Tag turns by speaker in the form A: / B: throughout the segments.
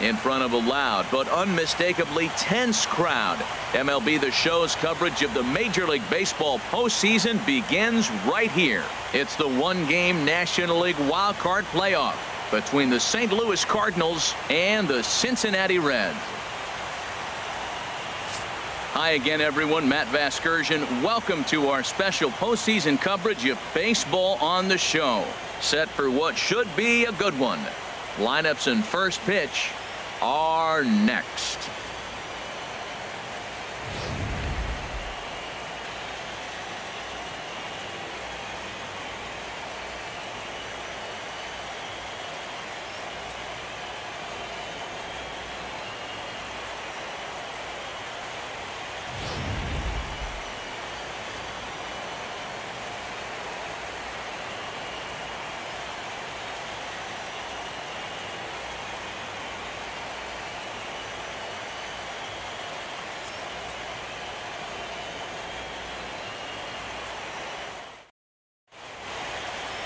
A: in front of a loud but unmistakably tense crowd. MLB The Show's coverage of the Major League Baseball postseason begins right here. It's the one-game National League Wild Card playoff between the St. Louis Cardinals and the Cincinnati Reds. Hi again, everyone. Matt Vasgersian. Welcome to our special postseason coverage of baseball on the show. Set for what should be a good one. Lineups and first pitch are next.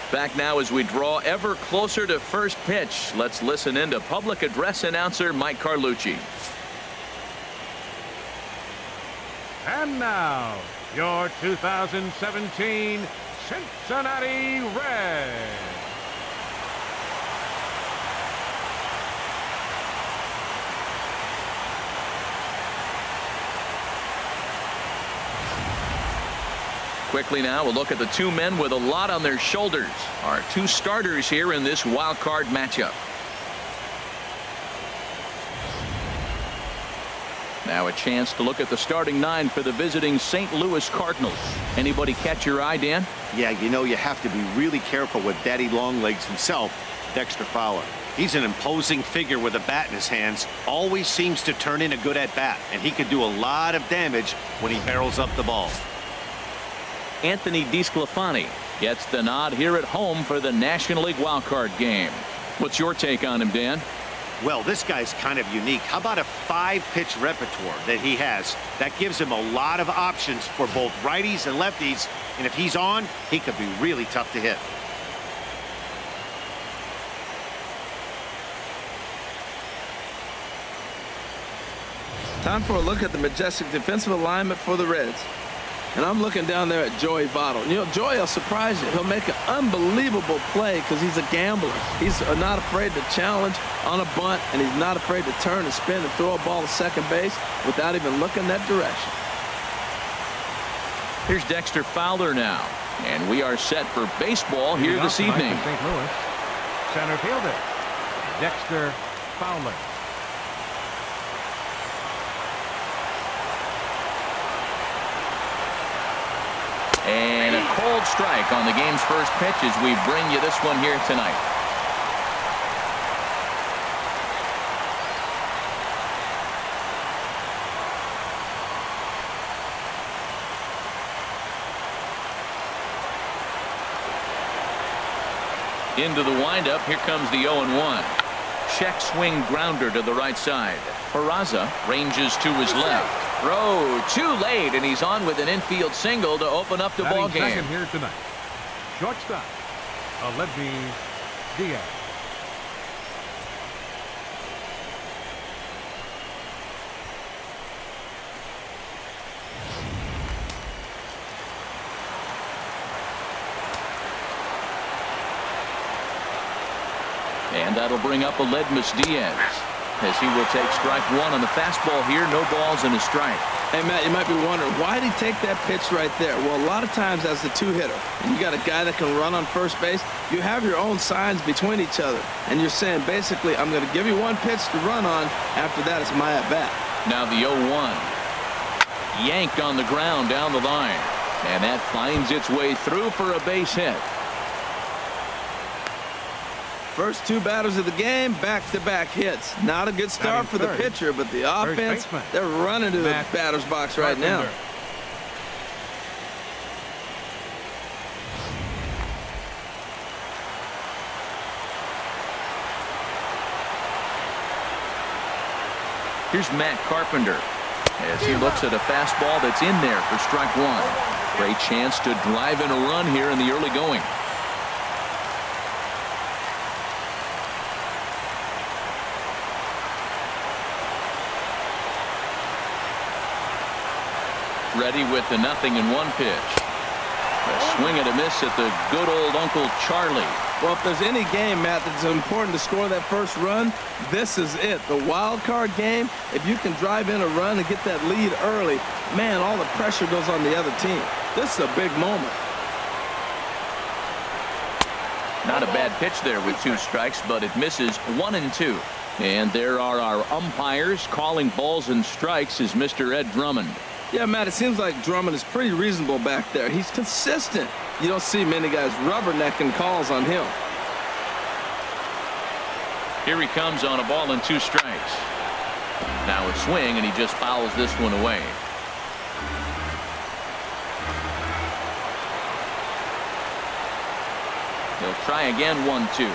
A: Back now as we draw ever closer to first pitch. Let's listen in to public address announcer Mike Carlucci.
B: And now, your 2017 Cincinnati Reds.
A: Quickly now, a look at the two men with a lot on their shoulders. Our two starters here in this wild card matchup. Now a chance to look at the starting nine for the visiting St. Louis Cardinals. Anybody catch your eye, Dan?
C: Yeah, you know, you have to be really careful with Daddy Longlegs himself, Dexter Fowler. He's an imposing figure with a bat in his hands. Always seems to turn in a good at-bat, and he could do a lot of damage when he barrels up the ball.
A: Anthony DeSclafani gets the nod here at home for the National League wildcard game. What's your take on him, Dan?
C: Well, this guy's kind of unique. How about a 5-pitch repertoire that he has? That gives him a lot of options for both righties and lefties, and if he's on, he could be really tough to hit.
D: Time for a look at the majestic defensive alignment for the Reds. And I'm looking down there at Joey Votto. You know, Joey will surprise you. He'll make an unbelievable play because he's a gambler. He's not afraid to challenge on a bunt, and he's not afraid to turn and spin and throw a ball to second base without even looking that direction.
A: Here's Dexter Fowler now, and we are set for baseball here this evening.
B: St. Louis, center fielder, Dexter Fowler.
A: And a cold strike on the game's first pitch as we bring you this one here tonight. Into the windup. Here comes the 0-1. Check swing grounder to the right side. Peraza ranges to his left. Throw too late, and he's on with an infield single to open up the ball game.
B: Second here tonight. Shortstop, Aledby Diaz.
A: And that'll bring up Aledby Diaz, as he will take strike one on the fastball here. No balls and a strike.
D: Hey, Matt, you might be wondering, why did he take that pitch right there? Well, a lot of times as the two-hitter, and you got a guy that can run on first base, you have your own signs between each other. And you're saying, basically, I'm going to give you one pitch to run on. After that, it's my at-bat.
A: Now the 0-1. Yanked on the ground down the line. And that finds its way through for a base hit.
D: First two batters of the game, back-to-back hits. Not a good start for the pitcher, but the offense, they're running to the batter's box right now.
A: Here's Matt Carpenter as he looks at a fastball that's in there for strike one. Great chance to drive in a run here in the early going. Ready with the 0-1 pitch. A swing and a miss at the good old Uncle Charlie.
D: Well, if there's any game, Matt, that's important to score that first run, this is it. The wild card game, if you can drive in a run and get that lead early, man, all the pressure goes on the other team. This is a big moment.
A: Not a bad pitch there with 2 strikes, but it misses 1-2. And there are our umpires calling balls and strikes is Mr. Ed Drummond.
D: Yeah, Matt, it seems like Drummond is pretty reasonable back there. He's consistent. You don't see many guys rubbernecking calls on him.
A: Here he comes on a ball and 2 strikes. Now a swing, and he just fouls this one away. He'll try again, 1-2.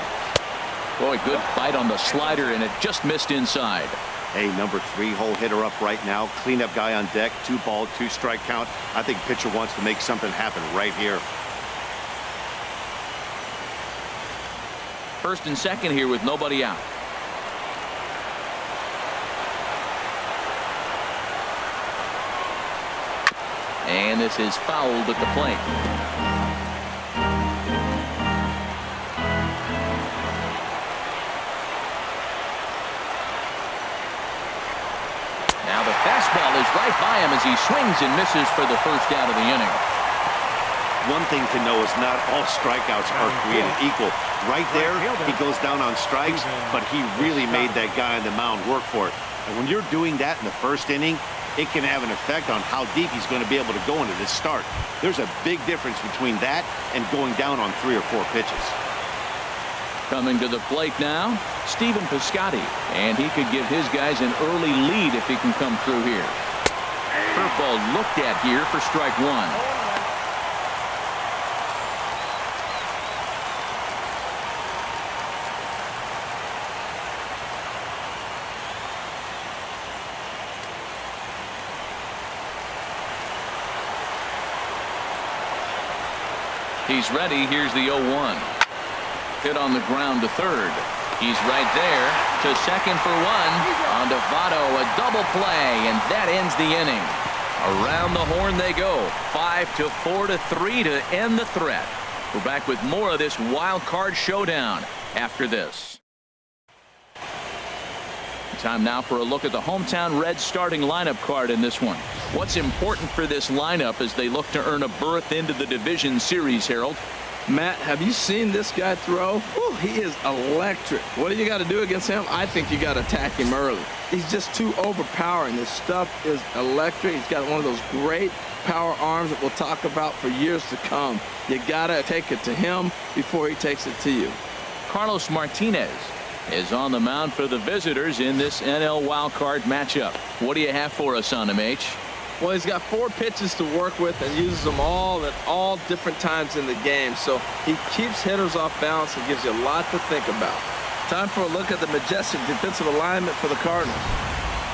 A: Boy, good bite on the slider, and it just missed inside.
C: Hey, number 3 hole hitter up right now. Cleanup guy on deck. 2 ball, 2 strike count. I think pitcher wants to make something happen right here.
A: First and second here with nobody out. And this is fouled at the plate. Now the fastball is right by him as he swings and misses for the first out of the inning.
C: One thing to know is not all strikeouts are created equal. Right there, he goes down on strikes, but he really made that guy on the mound work for it. And when you're doing that in the first inning, it can have an effect on how deep he's going to be able to go into this start. There's a big difference between that and going down on 3 or 4 pitches.
A: Coming to the plate now, Stephen Piscotty, and he could give his guys an early lead if he can come through here. Curveball looked at here for strike 1. He's ready. Here's the 0-1. Hit on the ground to third. He's right there to second for 1. On to Votto, a double play, and that ends the inning. Around the horn they go. 5-4 to 3 to end the threat. We're back with more of this wild card showdown after this. Time now for a look at the hometown Reds starting lineup card in this one. What's important for this lineup as they look to earn a berth into the division series, Harold?
D: Matt, have you seen this guy throw? Whew, he is electric. What do you got to do against him? I think you got to attack him early. He's just too overpowering. This stuff is electric. He's got one of those great power arms that we'll talk about for years to come. You got to take it to him before he takes it to you.
A: Carlos Martinez is on the mound for the visitors in this NL wildcard matchup. What do you have for us on him, H?
D: Well, he's got 4 pitches to work with and uses them all at all different times in the game. So he keeps hitters off balance and gives you a lot to think about. Time for a look at the majestic defensive alignment for the Cardinals.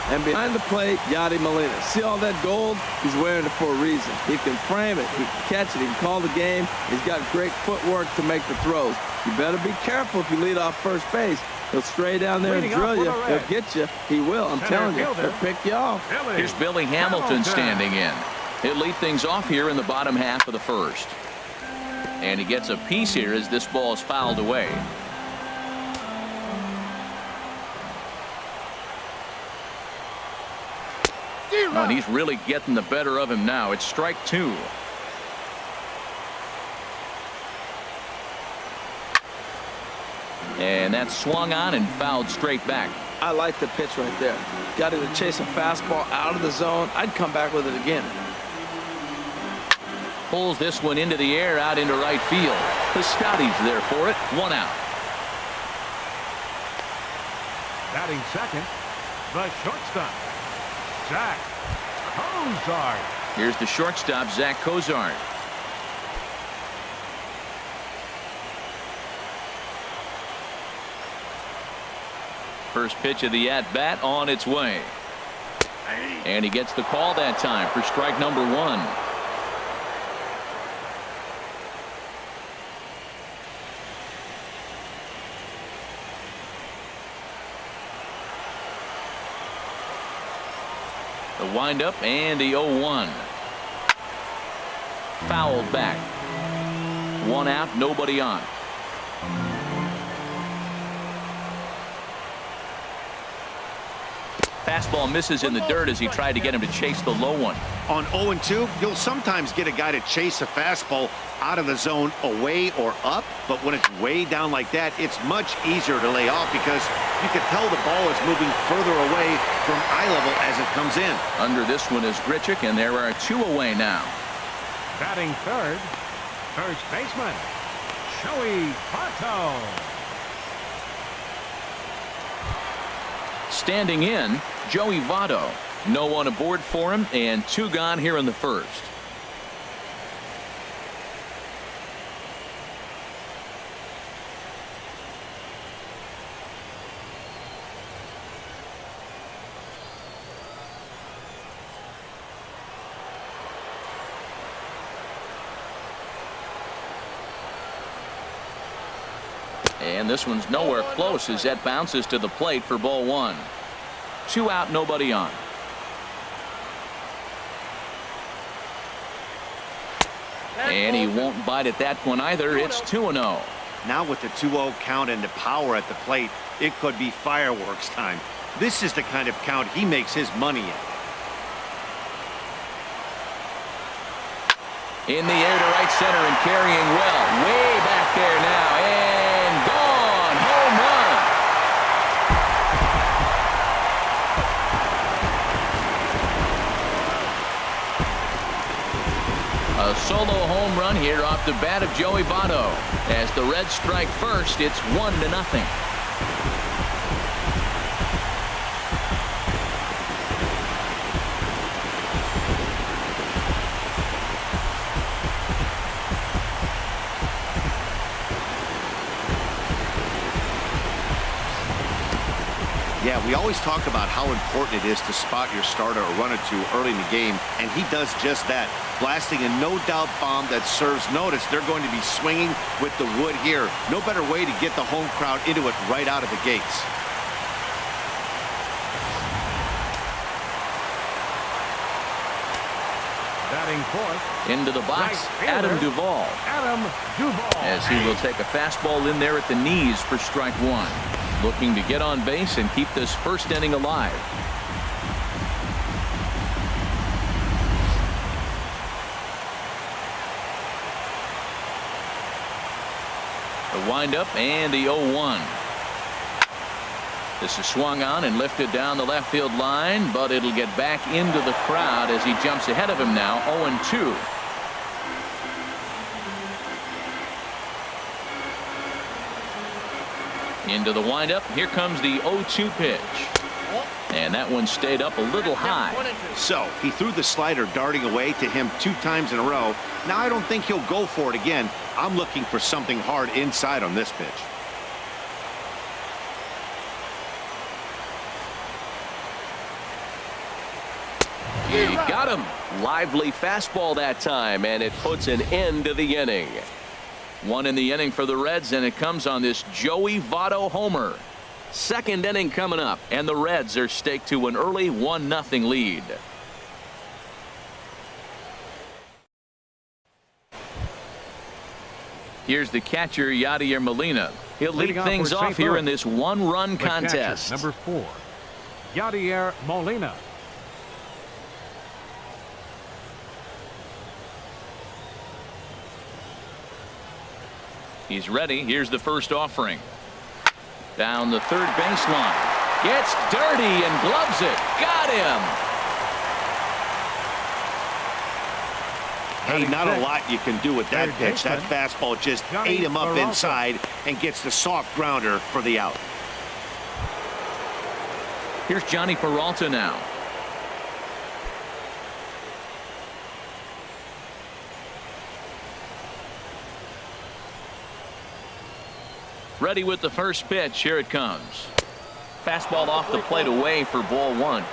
D: And behind the plate, Yadi Molina. See all that gold? He's wearing it for a reason. He can frame it, he can catch it, he can call the game. He's got great footwork to make the throws. You better be careful if you lead off first base. He'll stray down there and drill you. He'll get you. He will. I'm telling you. He'll pick you off.
A: Here's Billy Hamilton standing in. He'll lead things off here in the bottom half of the first. And he gets a piece here as this ball is fouled away. Oh, and he's really getting the better of him now. It's strike 2. And that's swung on and fouled straight back.
D: I like the pitch right there. Got him to chase a fastball out of the zone. I'd come back with it again.
A: Pulls this one into the air out into right field. Piscotty's there for it. 1 out.
B: Batting second, the shortstop, Zach Cozart.
A: Here's the shortstop, Zach Cozart. First pitch of the at-bat on its way. And he gets the call that time for strike number 1. The windup and the 0-1. Fouled back. 1 out, nobody on. Fastball misses in the dirt as he tried to get him to chase the low one.
C: On 0-2, you'll sometimes get a guy to chase a fastball out of the zone away or up, but when it's way down like that, it's much easier to lay off because you can tell the ball is moving further away from eye level as it comes in.
A: Under this one is Grichuk, and there are 2 away now.
B: Batting third, first baseman, Joey Votto.
A: Standing in, Joey Votto. No one aboard for him, and 2 gone here in the first. And this one's nowhere close as that bounces to the plate for ball 1. 2 out, nobody on. And he won't bite at that one either. It's 2-0.
C: Now with the 2-0 count and the power at the plate, it could be fireworks time. This is the kind of count he makes his money in.
A: In the air to right center and carrying well. Way back there now. And gone. Home run. A solo home run here off the bat of Joey Votto. As the Reds strike first, it's 1-0.
C: Yeah, we always talk about how important it is to spot your starter or run or 2 early in the game, and he does just that, blasting a no-doubt bomb that serves notice. They're going to be swinging with the wood here. No better way to get the home crowd into it right out of the gates.
B: Batting fourth,
A: Into the box,
B: right
A: Adam
B: fielder,
A: Duvall.
B: Adam Duvall.
A: As he will take a fastball in there at the knees for strike 1. Looking to get on base and keep this first inning alive. The windup and the 0-1. This is swung on and lifted down the left field line, but it'll get back into the crowd as he jumps ahead of him now. 0-2. Into the windup. Here comes the 0-2 pitch. And that one stayed up a little high.
C: So he threw the slider darting away to him 2 times in a row. Now I don't think he'll go for it again. I'm looking for something hard inside on this pitch.
A: He got him. Lively fastball that time, and it puts an end to the inning. 1 in the inning for the Reds, and it comes on this Joey Votto homer. Second inning coming up, and the Reds are staked to an early 1-0 lead. Here's the catcher, Yadier Molina. He'll lead
B: Leading off
A: things
B: for
A: off
B: St.
A: here
B: Louis.
A: in this 1-run
B: The catcher,
A: contest.
B: number 4, Yadier Molina.
A: He's ready. Here's the first offering. Down the third baseline. Gets dirty and gloves it. Got him.
C: Hey, not a lot you can do with that pitch. That fastball just ate him up inside and gets the soft grounder for the out.
A: Here's Johnny Peralta now. Ready with the first pitch. Here it comes. Fastball off the plate away for ball 1.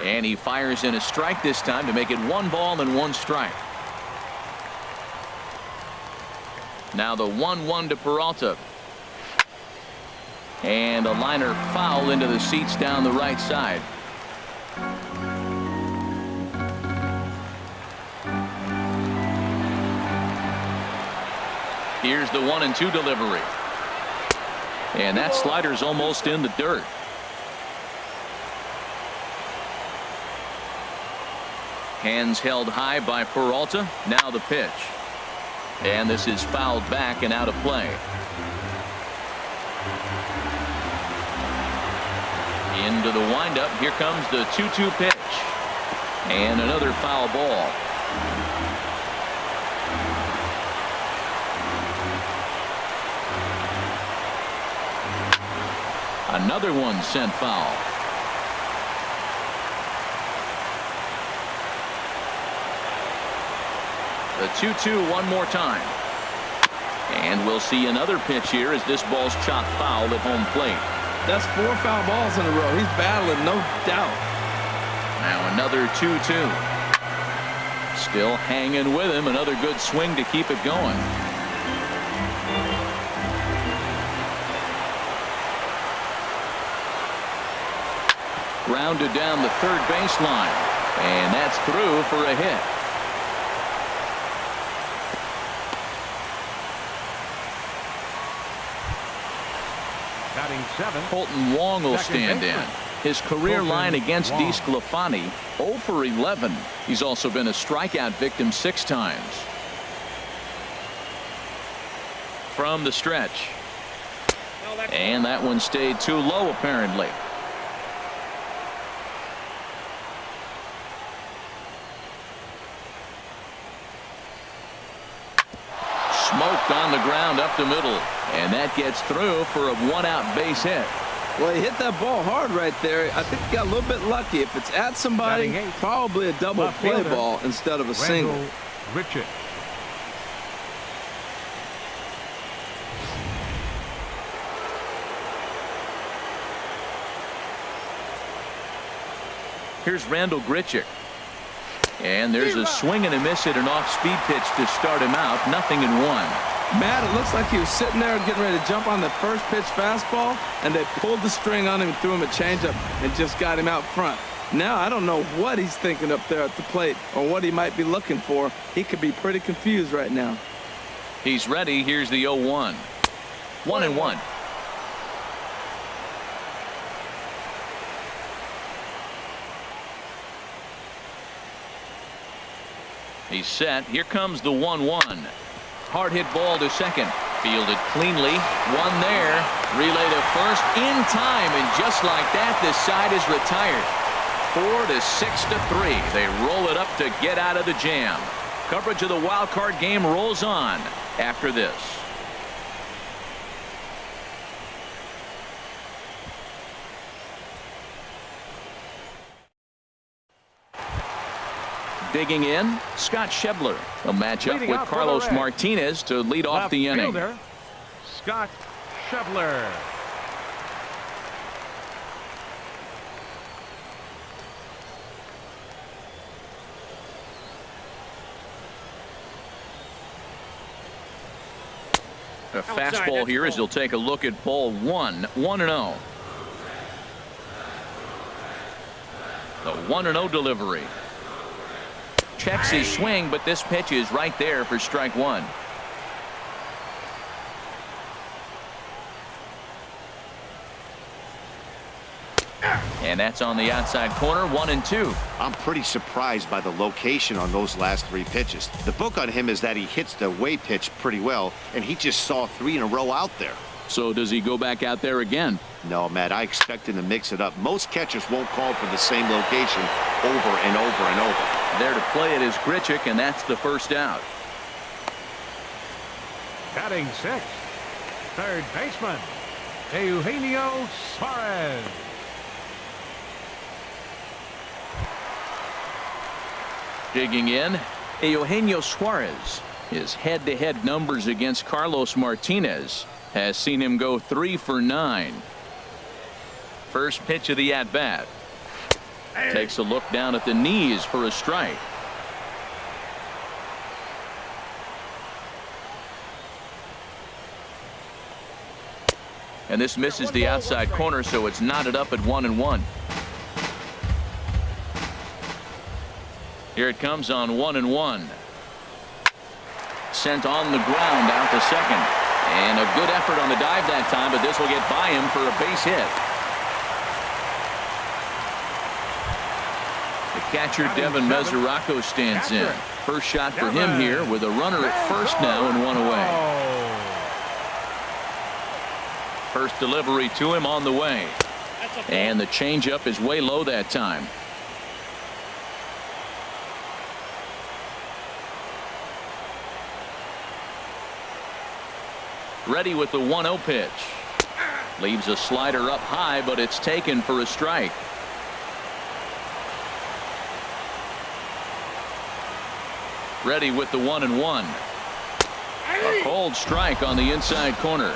A: And he fires in a strike this time to make it 1 ball and 1 strike. Now the 1-1 to Peralta. And a liner foul into the seats down the right side. Here's the 1-2 delivery. And that slider's almost in the dirt. Hands held high by Peralta. Now the pitch. And this is fouled back and out of play. Into the windup. Here comes the 2-2 pitch. And another foul ball. Another one sent foul. The 2-2 one more time. And we'll see another pitch here as this ball's chopped foul at home plate.
D: That's 4 foul balls in a row. He's battling, no doubt.
A: Now another 2-2. Still hanging with him. Another good swing to keep it going. Grounded down the third baseline. And that's through for a hit.
B: Batting 7.
A: Colton Wong will
B: Second
A: stand
B: baseman.
A: in. His career
B: Colton
A: line against
B: Wong.
A: DeSclafani, 0 for 11. He's also been a strikeout victim 6 times. From the stretch. And that one stayed too low apparently. Smoked on the ground up the middle. And that gets through for a 1-out base hit.
D: Well, he hit that ball hard right there. I think he got a little bit lucky. If it's at somebody,
B: Batting 8.
D: probably a double
B: Left
D: play
B: fielder,
D: ball instead of a single.
B: Randall Richard.
A: Here's Randall Grichuk. And there's a swing and a miss at an off-speed pitch to start him out. 0-1.
D: Matt, it looks like he was sitting there getting ready to jump on the first pitch fastball, and they pulled the string on him and threw him a changeup and just got him out front. Now I don't know what he's thinking up there at the plate or what he might be looking for. He could be pretty confused right now.
A: He's ready. Here's the 0-1. 1-1. He's set. Here comes the 1-1. Hard hit ball to second. Fielded cleanly. One there. Relay to first in time. And just like that, this side is retired. 4-6-3. They roll it up to get out of the jam. Coverage of the wild card game rolls on after this. Digging in, Scott Schebler. A matchup
B: Leading
A: with
B: off for the
A: Carlos
B: Reds.
A: Martinez to lead off
B: Left
A: the inning.
B: fielder, Scott Schebler.
A: A fastball here as he'll take a look at ball 1. 1-0. The 1-0 delivery. Checks his swing, but this pitch is right there for strike 1. And that's on the outside corner. 1-2.
C: I'm pretty surprised by the location on those last 3 pitches. The book on him is that he hits the away pitch pretty well, and he just saw 3 in a row out there.
A: So does he go back out there again?
C: No, Matt, I expect him to mix it up. Most catchers won't call for the same location over and over and over.
A: There to play it is Grichuk, and that's the first out.
B: Batting 6, third baseman, Eugenio Suarez.
A: Digging in, Eugenio Suarez. His head-to-head numbers against Carlos Martinez has seen him go 3 for 9. First pitch of the at-bat. Takes a look down at the knees for a strike. And this misses the outside corner, so it's knotted up at 1-1. Here it comes on 1-1. Sent on the ground out to second. And a good effort on the dive that time, but this will get by him for a base hit. The catcher, Devin Mesoraco, stands in. First shot for him here with a runner at first now and one away. First delivery to him on the way. And the changeup is way low that time. Ready with the 1-0 pitch. Leaves a slider up high, but it's taken for a strike. Ready with the 1-1. A cold strike on the inside corner.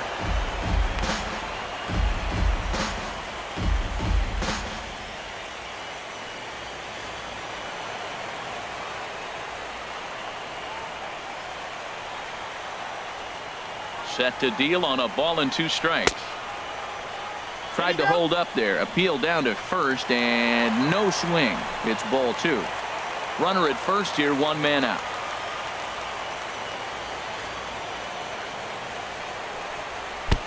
A: Set to deal on a ball and 2 strikes. Tried to hold up there. Appeal down to first and no swing. It's ball 2. Runner at first here, 1 man out.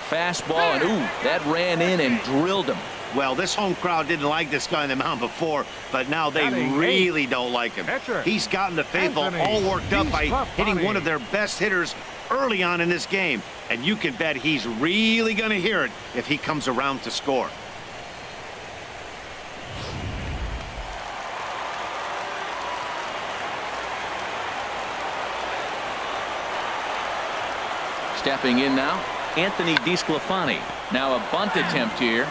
A: Fastball, and ooh, that ran in and drilled him.
C: Well, this home crowd didn't like this guy on the mound before, but now they really don't like him. He's gotten the faithful all worked up by hitting one of their best hitters early on in this game, and you can bet he's really going to hear it if he comes around to score.
A: Stepping in now, Anthony DeSclafani. Now a bunt attempt here.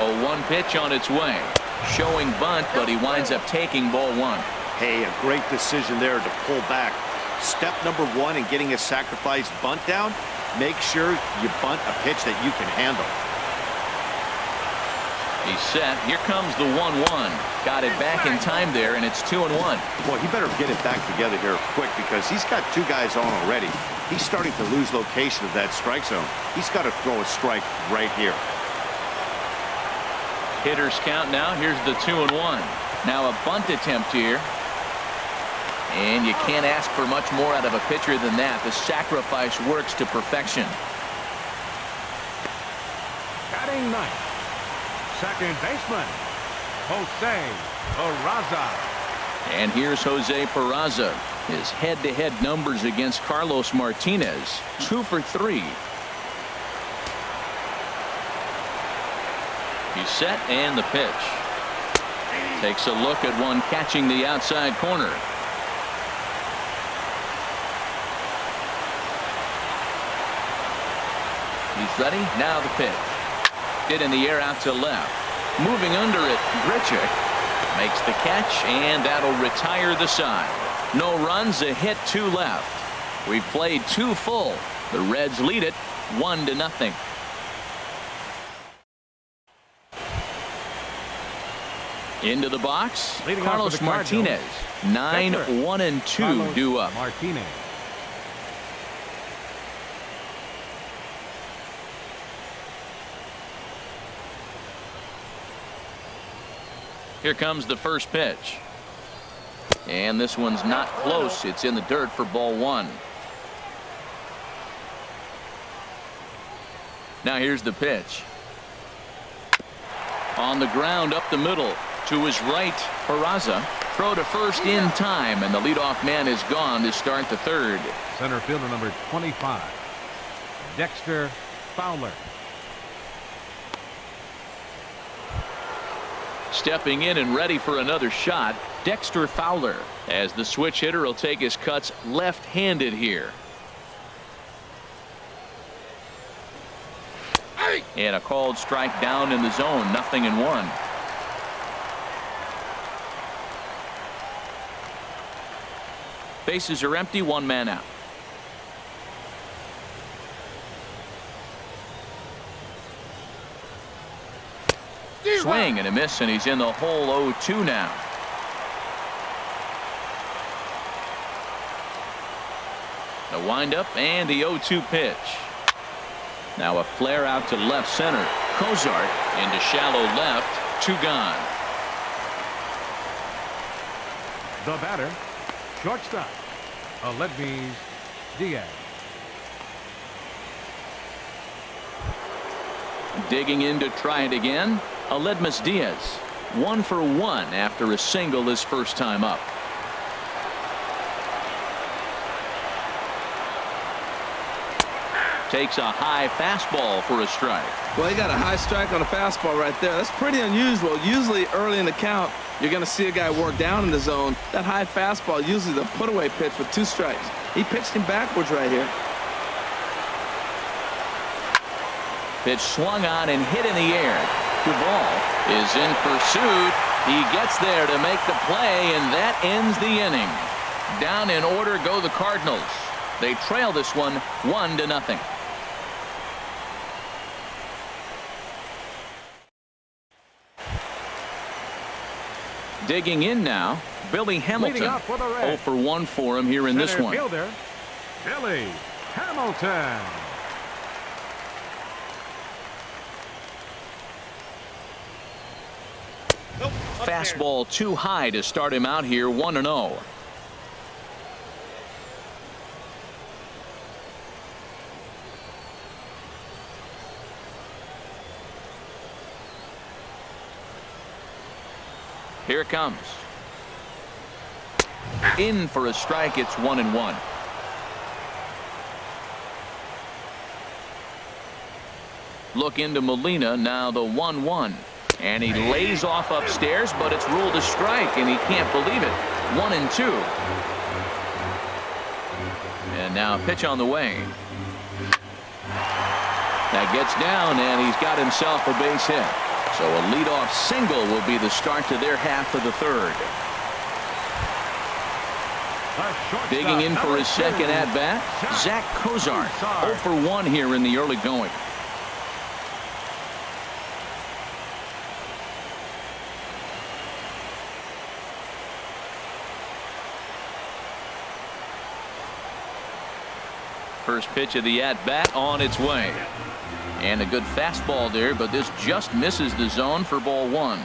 A: A 1 pitch on its way. Showing bunt, but he winds up taking ball 1.
C: Hey, a great decision there to pull back. Step number 1 in getting a sacrifice bunt down, make sure you bunt a pitch that you can handle.
A: He's set. Here comes the 1-1. Got it back in time there, and it's 2-1.
C: Boy, he better get it back together here quick because he's got 2 guys on already. He's starting to lose location of that strike zone. He's got to throw a strike right here.
A: Hitters count now. Here's the 2-1. Now a bunt attempt here. And you can't ask for much more out of a pitcher than that. The sacrifice works to perfection.
B: Batting ninth, second baseman, Jose Peraza.
A: And here's Jose Peraza. His head-to-head numbers against Carlos Martinez. 2 for 3. He's set and the pitch. Takes a look at one catching the outside corner. He's ready. Now the pitch. Hit in the air out to left. Moving under it, Grichuk makes the catch, and that'll retire the side. No runs, a hit, 2 left. We've played 2 full. The Reds lead it 1-0. Into the box,
B: Leading
A: Carlos
B: off for the
A: Martinez.
B: Cardinals.
A: 9-1-2 due up.
B: Martinez.
A: Here comes the first pitch. And this one's not close. It's in the dirt for ball 1. Now here's the pitch. On the ground up the middle. To his right, Peraza. Throw to first in time, and the leadoff man is gone to start the third.
B: Center fielder number 25, Dexter Fowler.
A: Stepping in and ready for another shot, Dexter Fowler, as the switch hitter will take his cuts left-handed here. And a called strike down in the zone, 0-1. Bases are empty, 1 man out. Swing and a miss, and he's in the hole 0-2 now. The windup and the 0-2 pitch. Now a flare out to left center. Cozart into shallow left. 2 gone.
B: The batter, shortstop, Aledmys Diaz.
A: Digging in to try it again. Aledmys Diaz. 1 for 1 after a single his first time up. Takes a high fastball for a strike.
D: Well, he got a high strike on a fastball right there. That's pretty unusual. Usually early in the count, you're going to see a guy work down in the zone. That high fastball, usually the put-away pitch with 2 strikes. He pitched him backwards right here.
A: Pitch swung on and hit in the air. Duvall is in pursuit. He gets there to make the play, and that ends the inning. Down in order go the Cardinals. They trail this one 1-0. Digging in now, Billy Hamilton. 0 for 1 for him here in this one.
B: Fielder, Billy Hamilton.
A: Fastball too high to start him out here. 1-0. Here it comes. In for a strike. It's 1-1. Look into Molina. Now the 1-1. And he lays off upstairs, but it's ruled a strike, and he can't believe it. 1-2. And now a pitch on the way. That gets down, and he's got himself a base hit. So a leadoff single will be the start to their half of the third. Digging in for his second at-bat, Zach Cozart. 0 for 1 here in the early going. First pitch of the at-bat on its way. And a good fastball there, but this just misses the zone for ball 1.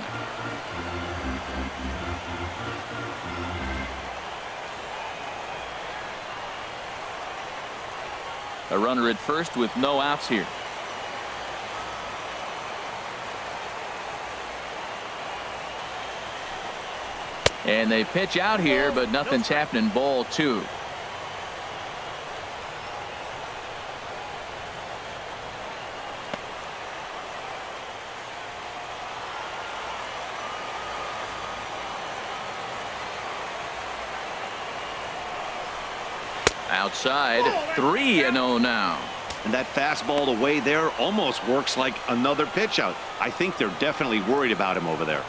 A: A runner at first with no outs here. And they pitch out here, but nothing's happening. Ball 2. Outside, 3-0 now.
C: And that fastball away there almost works like another pitch out. I think they're definitely worried about him over there.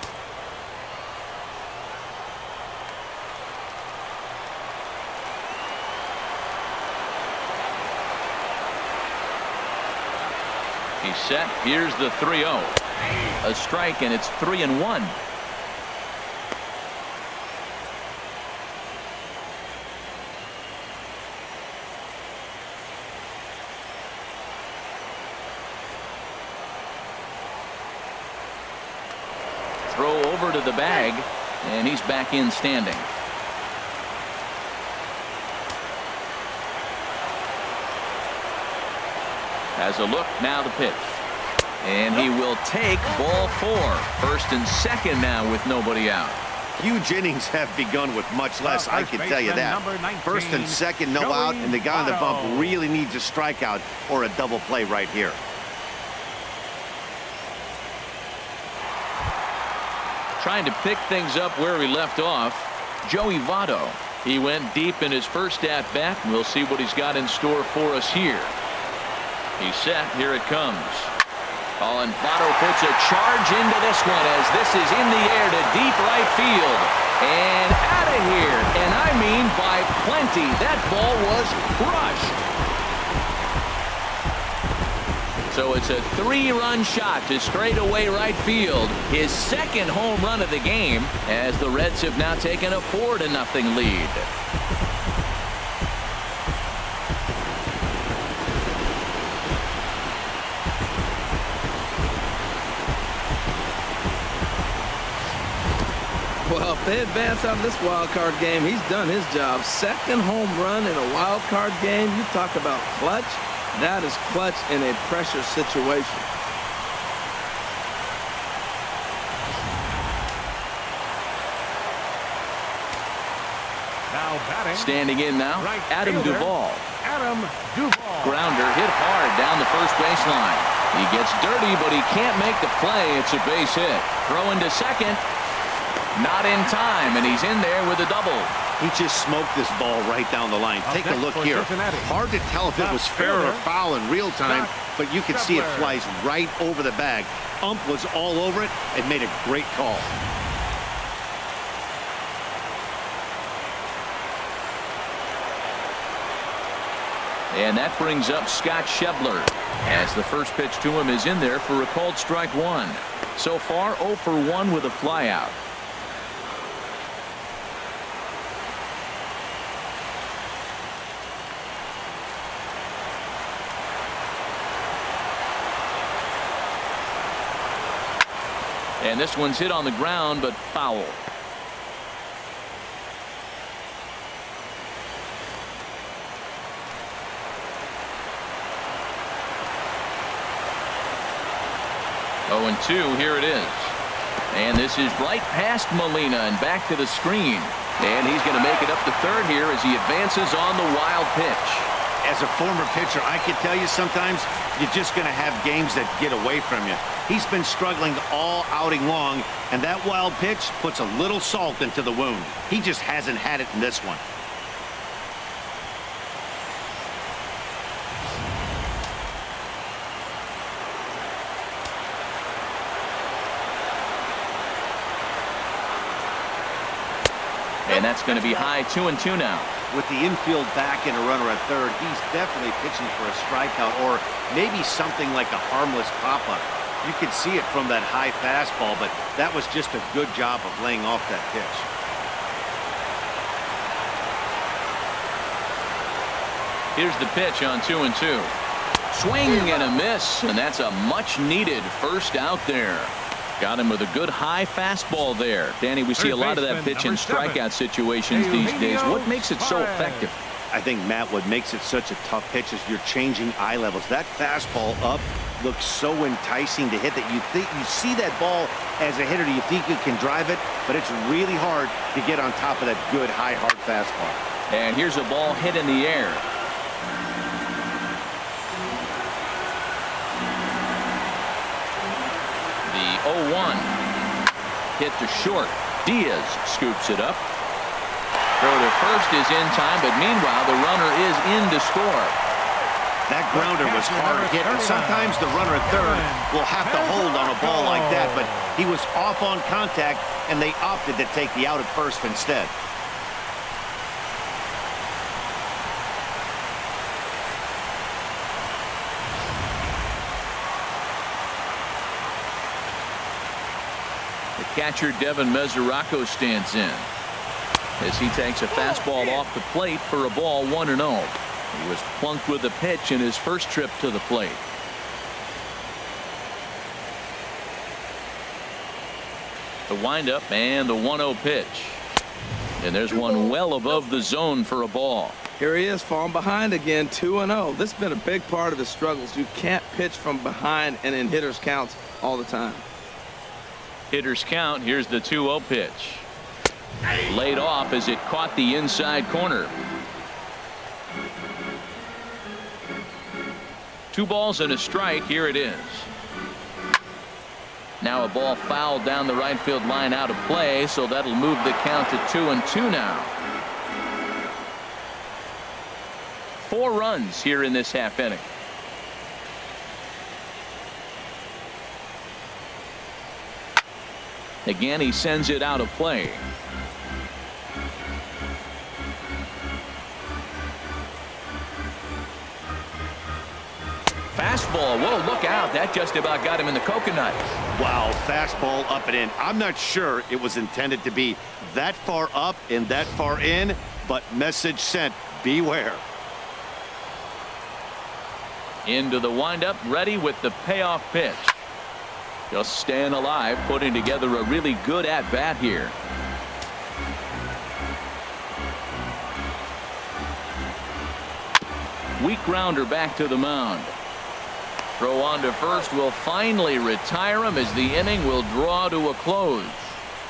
A: He's set. Here's the 3-0. A strike, and it's 3-1. Throw over to the bag, and he's back in standing. Has a look, now the pitch. And he will take ball 4. First and second now with nobody out.
C: Huge innings have begun with much less, I can tell you that. First and second, no out, and the guy on the bump really needs a strikeout or a double play right here.
A: Trying to pick things up where he left off, Joey Votto. He went deep in his first at-bat, and we'll see what he's got in store for us here. He's set. Here it comes. Oh, and Votto puts a charge into this one as this is in the air to deep right field. And out of here. And I mean by plenty. That ball was crushed. So it's a 3-run shot to straightaway right field. His second home run of the game as the Reds have now taken a 4-0 lead.
D: Well, if they advance out of this wild card game, he's done his job. Second home run in a wild card game. You talk about clutch. That is clutch in a pressure situation.
B: Now batting.
A: Standing in now,
B: Right
A: Adam
B: fielder,
A: Duvall.
B: Adam Duvall.
A: Grounder hit hard down the first baseline. He gets dirty, but he can't make the play. It's a base hit. Throw into second. Not in time, and he's in there with a double.
C: He just smoked this ball right down the line. Take a look here. Hard to tell if it was fair or foul in real time, but you can see it flies right over the bag. Ump was all over it and made a great call.
A: And that brings up Scott Schebler, as the first pitch to him is in there for a called strike one. So far 0 for 1 with a flyout. And this one's hit on the ground, but foul. Oh, and 2, here it is. And this is right past Molina and back to the screen. And he's going to make it up to third here as he advances on the wild pitch.
C: As a former pitcher, I can tell you sometimes you're just going to have games that get away from you. He's been struggling all outing long, and that wild pitch puts a little salt into the wound. He just hasn't had it in this one.
A: And that's going to be high 2-2 now.
C: With the infield back and a runner at third, he's definitely pitching for a strikeout or maybe something like a harmless pop-up. You could see it from that high fastball, but that was just a good job of laying off that pitch.
A: Here's the pitch on 2-2. Swing and a miss, and that's a much-needed first out there. Got him with a good high fastball there. Danny, we see a lot of that pitch in strikeout situations these days. What makes it so effective?
C: I think, Matt, what makes it such a tough pitch is you're changing eye levels. That fastball up looks so enticing to hit that you see that ball as a hitter, you think you can drive it, but it's really hard to get on top of that good high hard fastball.
A: And here's a ball hit in the air. The 0-1 hit to short. Diaz scoops it up. Throw to first is in time, but meanwhile the runner is in to score.
C: That grounder was hard hit, and sometimes the runner at third will have to hold on a ball like that, but he was off on contact, and they opted to take the out at first instead.
A: The catcher Devin Mesoraco stands in as he takes a fastball off the plate for a ball 1-0. He was plunked with a pitch in his first trip to the plate. The windup and the 1-0 pitch. And there's one well above the zone for a ball.
D: Here he is, falling behind again, 2-0. This has been a big part of his struggles. You can't pitch from behind and in hitters' counts all the time.
A: Hitters count. Here's the 2-0 pitch. Laid off as it caught the inside corner. 2 balls and a strike. Here it is. Now a ball fouled down the right field line out of play, so that'll move the count to 2-2 now. 4 runs here in this half inning. Again, he sends it out of play. Fastball. Whoa, look out. That just about got him in the coconut.
C: Wow, fastball up and in. I'm not sure it was intended to be that far up and that far in, but message sent, beware.
A: Into the windup, ready with the payoff pitch. Just staying alive, putting together a really good at-bat here. Weak grounder back to the mound. Throw on to first will finally retire him as the inning will draw to a close.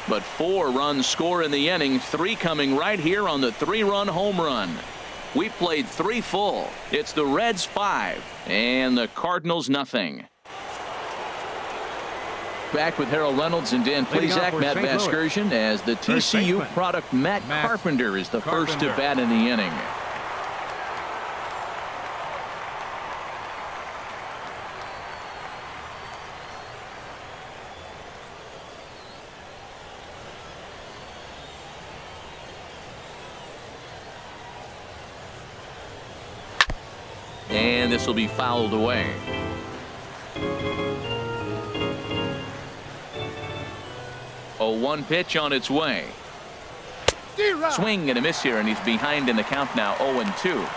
A: But 4 runs score in the inning, 3 coming right here on the 3-run home run. We played 3 full. It's the Reds 5 and the Cardinals nothing. Back with Harold Reynolds and Dan Plesac, Matt Vasgersian, as the TCU product Matt Carpenter is the first to bat in the inning. And this will be fouled away. A 1 pitch on its way. Swing and a miss here, and he's behind in the count now, 0-2.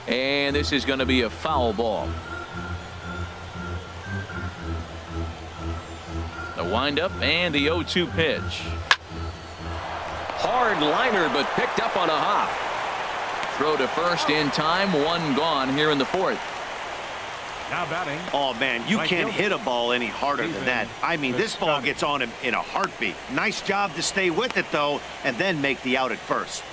A: And this is going to be a foul ball. The windup and the 0-2 pitch. Hard liner, but picked up on a hop. Throw to first in time. 1 gone here in the 4th.
B: Now batting.
C: Oh, man, you can't hit a ball any harder than that. I mean, this ball gets on him in a heartbeat. Nice job to stay with it, though, and then make the out at first.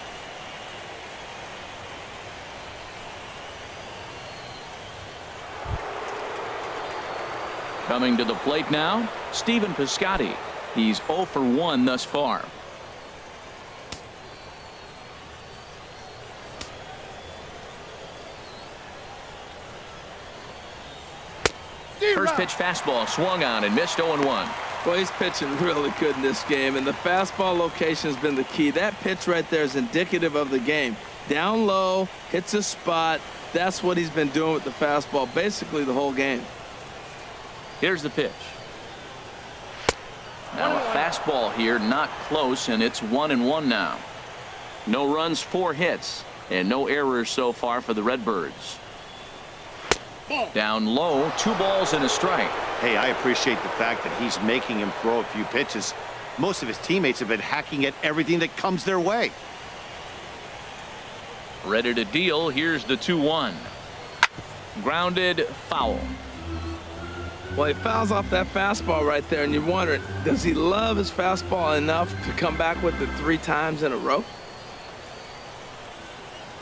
A: Coming to the plate now, Stephen Piscotty. He's 0 for 1 thus far. First pitch fastball swung on and missed, 0-1.
D: Well, he's pitching really good in this game, and the fastball location has been the key. That pitch right there is indicative of the game. Down low, hits a spot. That's what he's been doing with the fastball basically the whole game.
A: Here's the pitch. Now a fastball here, not close, and it's 1-1 now. No runs, 4 hits, and no errors so far for the Redbirds. Down low, 2 balls and a strike.
C: Hey, I appreciate the fact that he's making him throw a few pitches. Most of his teammates have been hacking at everything that comes their way.
A: Ready to deal. Here's the 2-1. Grounded, foul.
D: Well, he fouls off that fastball right there, and you're wondering, does he love his fastball enough to come back with it 3 times in a row?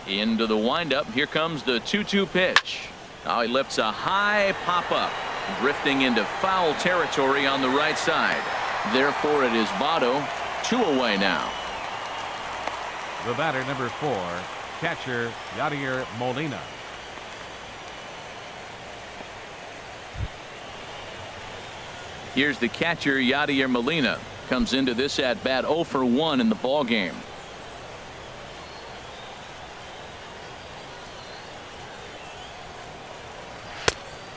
A: Into the windup. Here comes the 2-2 pitch. Now he lifts a high pop-up, drifting into foul territory on the right side. Therefore, it is Votto, 2 away now.
B: The batter, number 4, catcher Yadier Molina.
A: Here's the catcher, Yadier Molina. Comes into this at bat 0 for 1 in the ball game.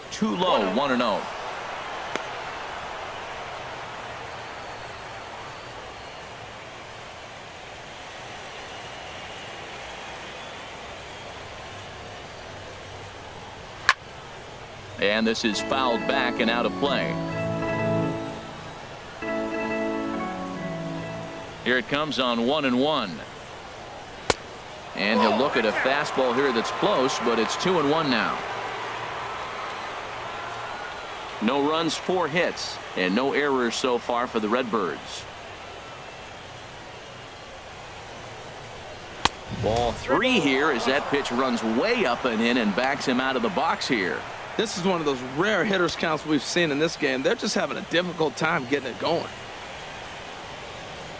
A: Too low, 1-0. And this is fouled back and out of play. Here it comes on 1-1. And he'll look at a fastball here that's close, but it's 2-1 now. No runs, 4 hits, and no errors so far for the Redbirds. Ball 3 here as that pitch runs way up and in and backs him out of the box here.
D: This is one of those rare hitters counts we've seen in this game. They're just having a difficult time getting it going.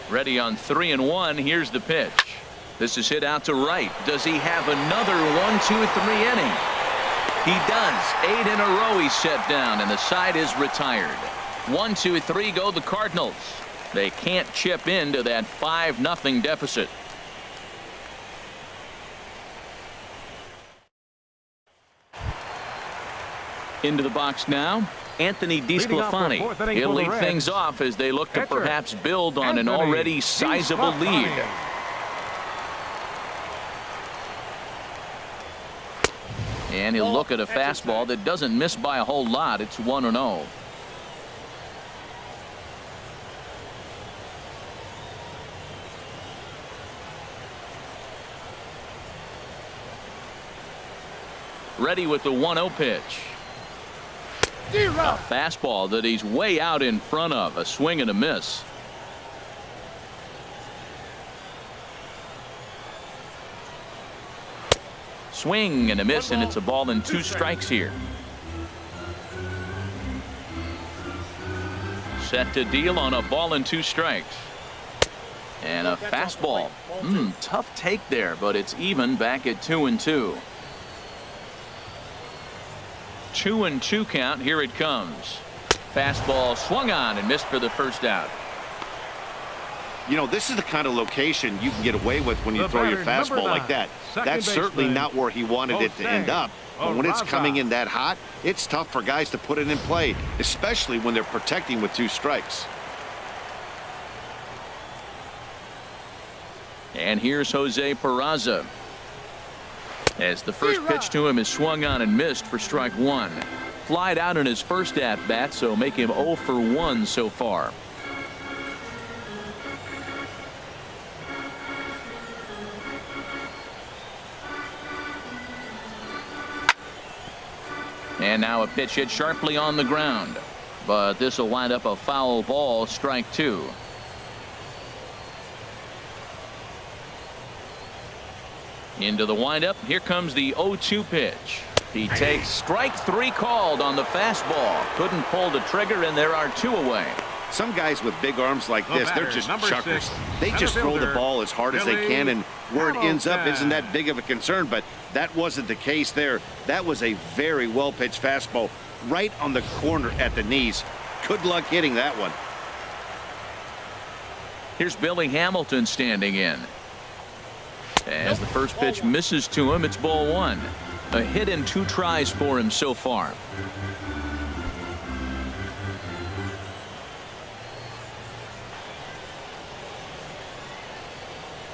A: Ready on 3-1. Here's the pitch. This is hit out to right. Does he have another 1-2-3 inning? He does. 8 in a row he's set down, and the side is retired. 1-2-3 go the Cardinals. They can't chip into that 5-0 deficit. Into the box now, Anthony DeSclafani. He'll lead things off as they look to perhaps build on an already sizable lead. And he'll look at a fastball that doesn't miss by a whole lot. It's 1-0. Ready with the 1-0 pitch. A fastball that he's way out in front of. A swing and a miss. Swing and a miss, and it's a ball and 2 strikes here. Set to deal on a ball and 2 strikes. And a fastball. Tough take there, but it's even back at 2-2. 2-2 count. Here it comes. Fastball swung on and missed for the first out.
C: You know, this is the kind of location you can get away with when you throw your fastball like that. That's certainly not where he wanted it to end up. But when it's coming in that hot, it's tough for guys to put it in play, especially when they're protecting with 2 strikes.
A: And here's Jose Peraza. As the first pitch to him is swung on and missed for strike 1. Flied out in his first at bat, so make him 0 for 1 so far. And now a pitch hit sharply on the ground, but this will wind up a foul ball, strike 2. Into the windup. Here comes the 0-2 pitch. He takes strike 3 called on the fastball. Couldn't pull the trigger, and there are 2 away.
C: Some guys with big arms like this, they're just chuckers. They just throw the ball as hard as they can, and where it ends up isn't that big of a concern, but that wasn't the case there. That was a very well-pitched fastball right on the corner at the knees. Good luck hitting that one.
A: Here's Billy Hamilton standing in. As the first pitch misses to him, it's ball 1. A hit in 2 tries for him so far.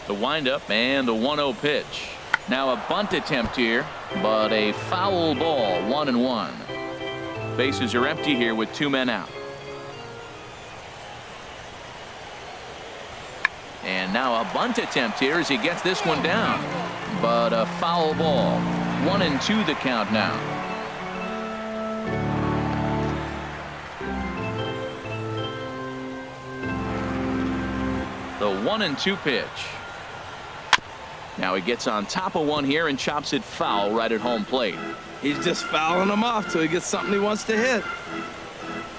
A: The windup and the 1-0 pitch. Now a bunt attempt here, but a foul ball, 1-1. Bases are empty here with 2 men out. And now a bunt attempt here as he gets this one down, but a foul ball. 1-2 the count now. The 1-2 pitch. Now he gets on top of one here and chops it foul right at home plate.
D: He's just fouling them off till he gets something he wants to hit.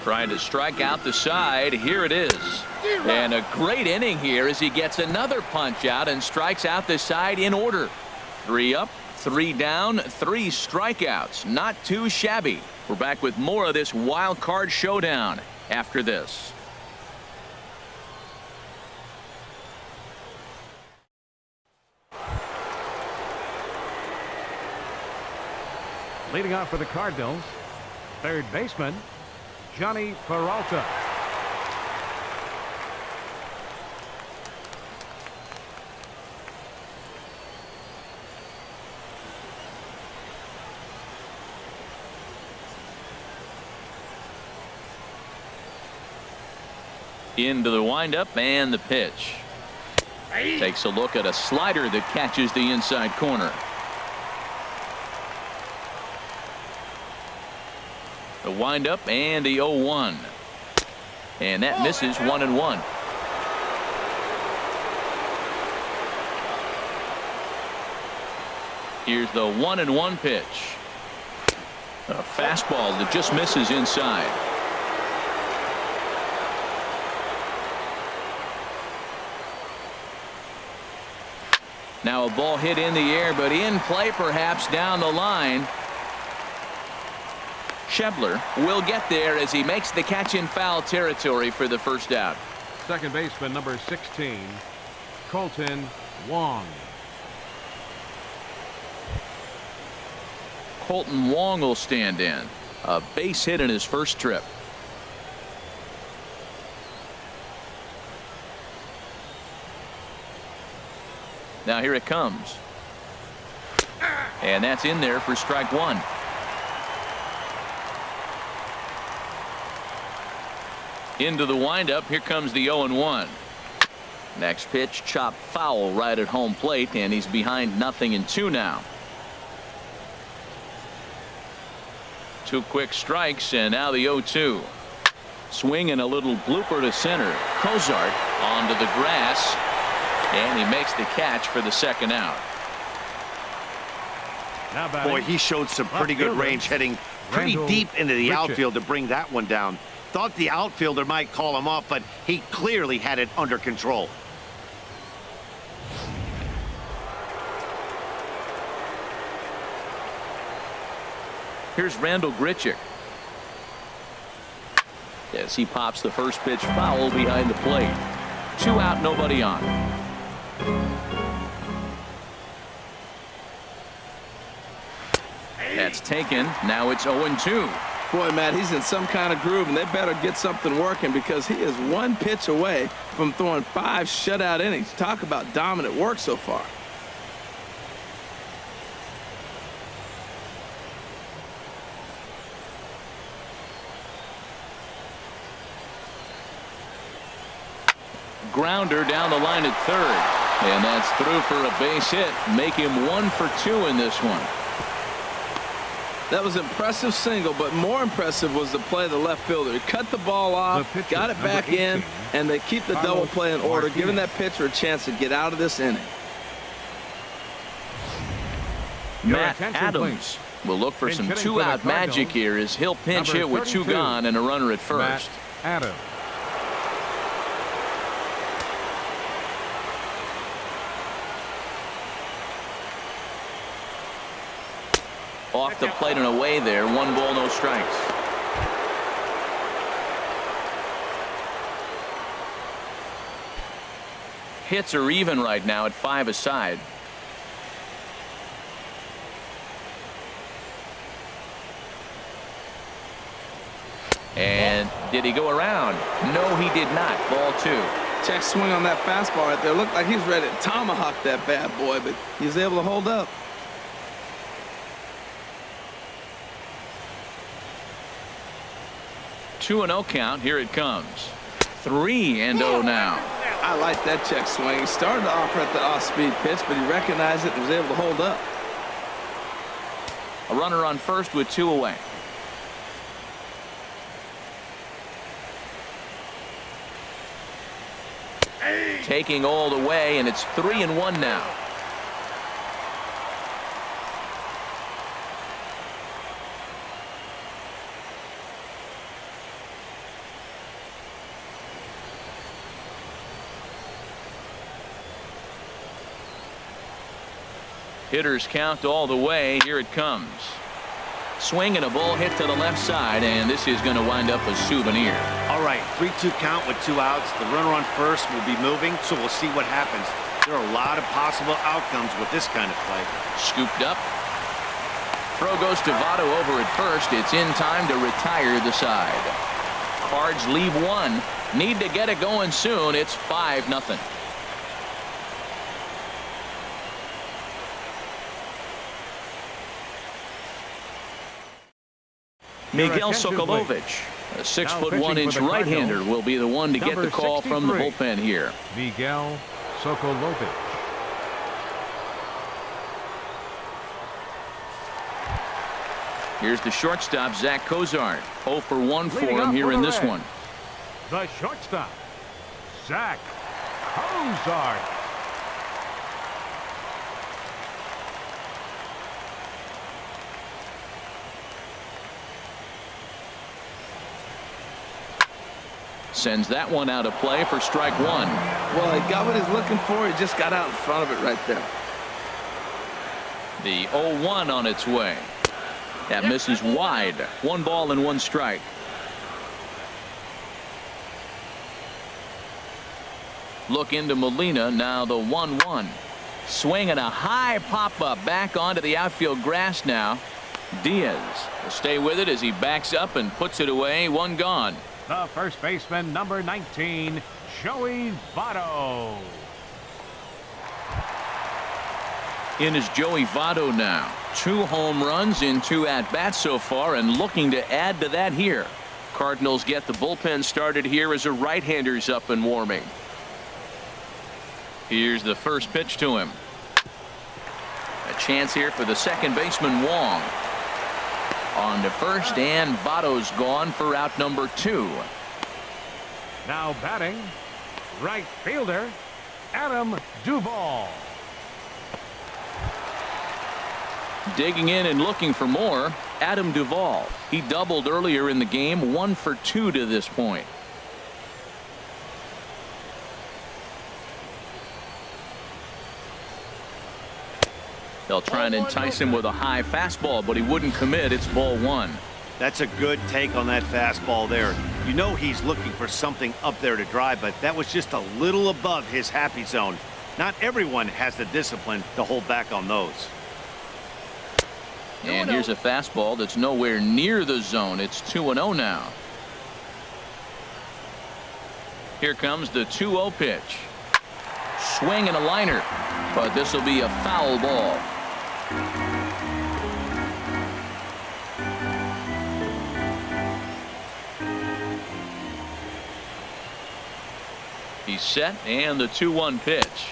A: Trying to strike out the side. Here it is. And a great inning here as he gets another punch out and strikes out the side in order. 3 up, 3 down, 3 strikeouts. Not too shabby. We're back with more of this wild card showdown after this.
B: Leading off for the Cardinals, third baseman, Johnny Peralta.
A: Into the windup and the pitch. Takes a look at a slider that catches the inside corner. The windup and the 0-1. And that misses 1-1. Here's the 1-1 pitch. A fastball that just misses inside. Now a ball hit in the air, but in play perhaps down the line. Schebler will get there as he makes the catch in foul territory for the first out.
B: Second baseman number 16, Colton Wong.
A: Colton Wong will stand in. A base hit in his first trip. Now here it comes. And that's in there for strike one. Into the windup. Here comes the 0-1. Next pitch, chopped foul right at home plate, and he's behind 0-2 now. 2 quick strikes, and now the 0-2. Swing and a little blooper to center. Cozart onto the grass, and he makes the catch for the second out.
C: Boy, he showed some pretty good range, heading pretty deep into the outfield to bring that one down. Thought the outfielder might call him off, but he clearly had it under control.
A: Here's Randall Grichuk. As he pops the first pitch foul behind the plate. 2 out, nobody on. That's taken. Now it's 0-2.
D: Boy, Matt, he's in some kind of groove, and they better get something working because he is 1 pitch away from throwing 5 shutout innings. Talk about dominant work so far.
A: Grounder down the line at third, and that's through for a base hit. Make him 1 for 2 in this one.
D: That was an impressive single, but more impressive was the play of the left fielder. He cut the ball off, got it back in, and they keep the double play in order, giving that pitcher a chance to get out of this inning.
A: Matt Adams will look for some 2-out magic here as he'll pinch hit with 2 gone and a runner at first.
B: Matt Adams.
A: Off the plate and away there. 1 ball, no strikes. Hits are even right now at 5 aside. And did he go around? No, he did not. Ball 2.
D: Check swing on that fastball right there. Looked like he's ready to tomahawk that bad boy, but he was able to hold up.
A: 2-0 count. Here it comes. 3-0 now.
D: I like that check swing. He started off at the off-speed pitch, but he recognized it and was able to hold up.
A: A runner on first with 2 away. Taking all the way, and it's 3-1 now. Hitters count all the way. Here it comes. Swing and a ball hit to the left side, and this is going to wind up a souvenir.
C: All right, 3-2 count with 2 outs. The runner on first will be moving, so we'll see what happens. There are a lot of possible outcomes with this kind of play.
A: Scooped up. Throw goes to Votto over at first. It's in time to retire the side. Cards leave 1. Need to get it going soon. It's 5-0. Miguel Sokolovic, a 6'1" right-hander, will be the one to get the call from the bullpen here.
B: Miguel Sokolovic.
A: Here's the shortstop, Zach Cozart. 0 for 1 for him here in this one.
B: The shortstop, Zach Cozart.
A: Sends that one out of play for strike 1.
D: Well, he got what he's looking for. He just got out in front of it right there.
A: The 0-1 on its way. That misses wide. 1 ball and 1 strike. Look into Molina. Now the 1-1. Swing and a high pop-up back onto the outfield grass now. Diaz will stay with it as he backs up and puts it away. 1 gone.
B: The first baseman, number 19, Joey Votto.
A: In is Joey Votto now. 2 home runs in 2 at-bats so far and looking to add to that here. Cardinals get the bullpen started here as a right-hander's up and warming. Here's the first pitch to him. A chance here for the second baseman Wong. On to first, and Votto's gone for out number 2.
B: Now batting, right fielder, Adam Duvall.
A: Digging in and looking for more, Adam Duvall. He doubled earlier in the game, 1 for 2 to this point. They'll try and entice him with a high fastball, but he wouldn't commit. It's ball 1.
C: That's a good take on that fastball there. You know he's looking for something up there to drive, but that was just a little above his happy zone. Not everyone has the discipline to hold back on those.
A: And here's a fastball that's nowhere near the zone. It's 2-0 now. Here comes the 2-0 pitch. Swing and a liner, but this will be a foul ball. He's set, and the 2-1 pitch.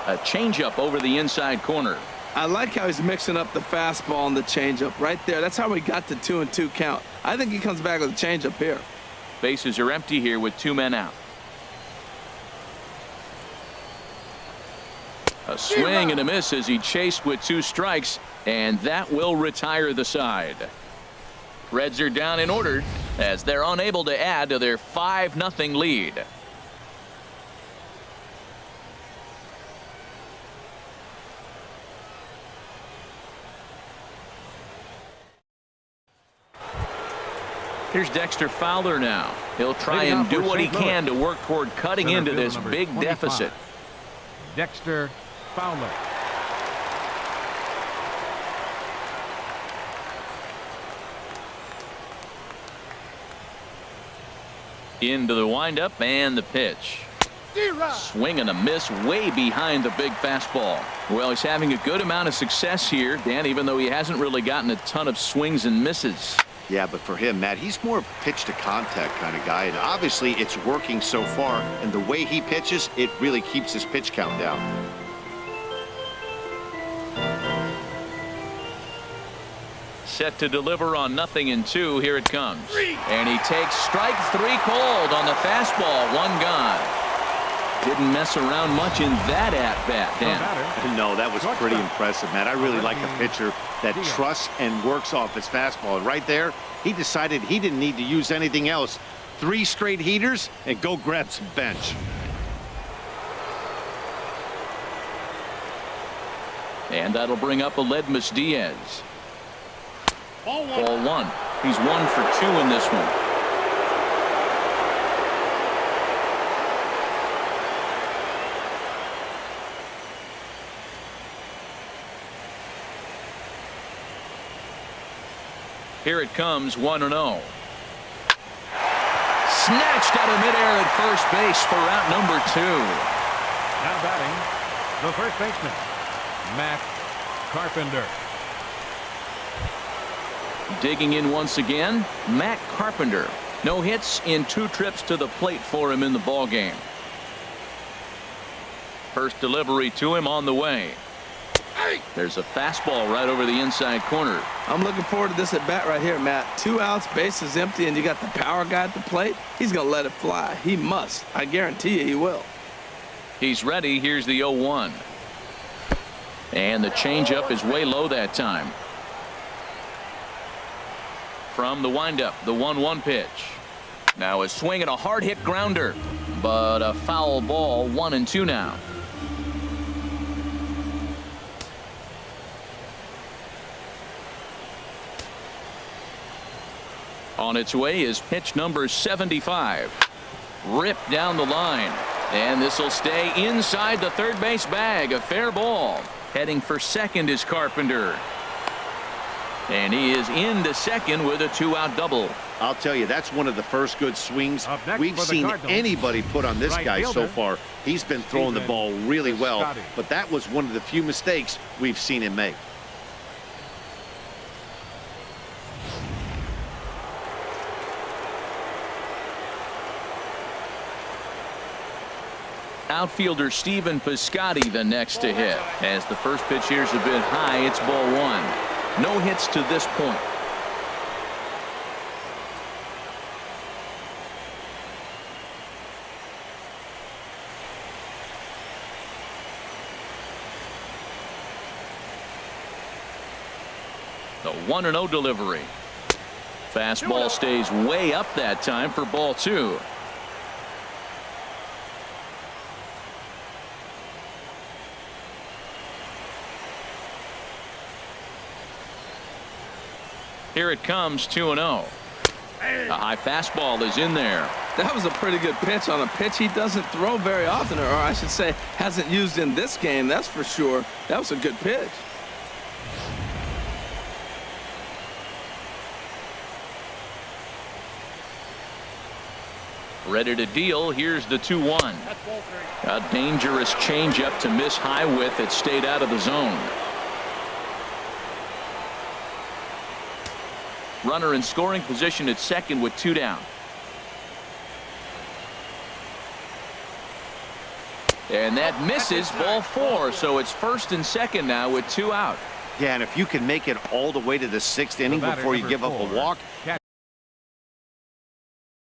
A: A changeup over the inside corner.
D: I like how he's mixing up the fastball and the changeup right there. That's how we got the 2-2 count. I think he comes back with a changeup here.
A: Bases are empty here with 2 men out. A swing and a miss as he chased with 2 strikes, and that will retire the side. Reds are down and ordered as they're unable to add to their 5-0 lead. Here's Dexter Fowler now. He'll try and do what he can to work toward cutting into this big deficit.
B: Dexter Fowler.
A: Into the windup and the pitch. Swing and a miss way behind the big fastball. Well, he's having a good amount of success here, Dan, even though he hasn't really gotten a ton of swings and misses.
C: Yeah, but for him, Matt, he's more of a pitch to contact kind of guy, and obviously it's working so far, and the way he pitches, it really keeps his pitch count down.
A: Set to deliver on 0-2. Here it comes. And he takes strike 3 called on the fastball. 1 gone. Didn't mess around much in that at-bat, Dan.
C: No, that was pretty impressive, Matt. I really like a pitcher that trusts and works off his fastball. And right there, he decided he didn't need to use anything else. 3 straight heaters and go grab some bench.
A: And that'll bring up Aledmus Diaz. Ball 1. He's 1 for 2 in this one. Here it comes, 1-0. Snatched out of midair at first base for out number 2.
B: Now batting, the first baseman, Matt Carpenter.
A: Digging in once again, Matt Carpenter. No hits in 2 trips to the plate for him in the ballgame. First delivery to him on the way. There's a fastball right over the inside corner.
D: I'm looking forward to this at bat right here, Matt. 2 outs, bases empty, and you got the power guy at the plate. He's going to let it fly. He must. I guarantee you he will.
A: He's ready. Here's the 0-1. And the changeup is way low that time. From the windup, the 1-1 pitch. Now a swing and a hard hit grounder, but a foul ball. 1-2 now. On its way is pitch number 75. Ripped down the line. And this will stay inside the third base bag. A fair ball. Heading for second is Carpenter. And he is into second with a 2-out double.
C: I'll tell you, that's one of the first good swings we've seen anybody put on this guy so far. He's been throwing the ball really well, but that was one of the few mistakes we've seen him make.
A: outfielder Stephen Piscotty the next to hit. As the first pitch here's a bit high, it's ball one. No hits to this point. The 1-0 delivery. Fastball stays way up that time for ball two. Here it comes, 2-0. A high fastball is in there.
D: That was a pretty good pitch on a pitch he doesn't throw very often, or I should say hasn't used in this game, that's for sure. That was a good pitch.
A: Ready to deal. Here's the 2-1. A dangerous changeup to miss high with. It stayed out of the zone. Runner in scoring position at second with 2 down. And that misses, ball 4. So it's first and second now with 2 out.
C: Yeah, and if you can make it all the way to the 6th inning before you give up a walk,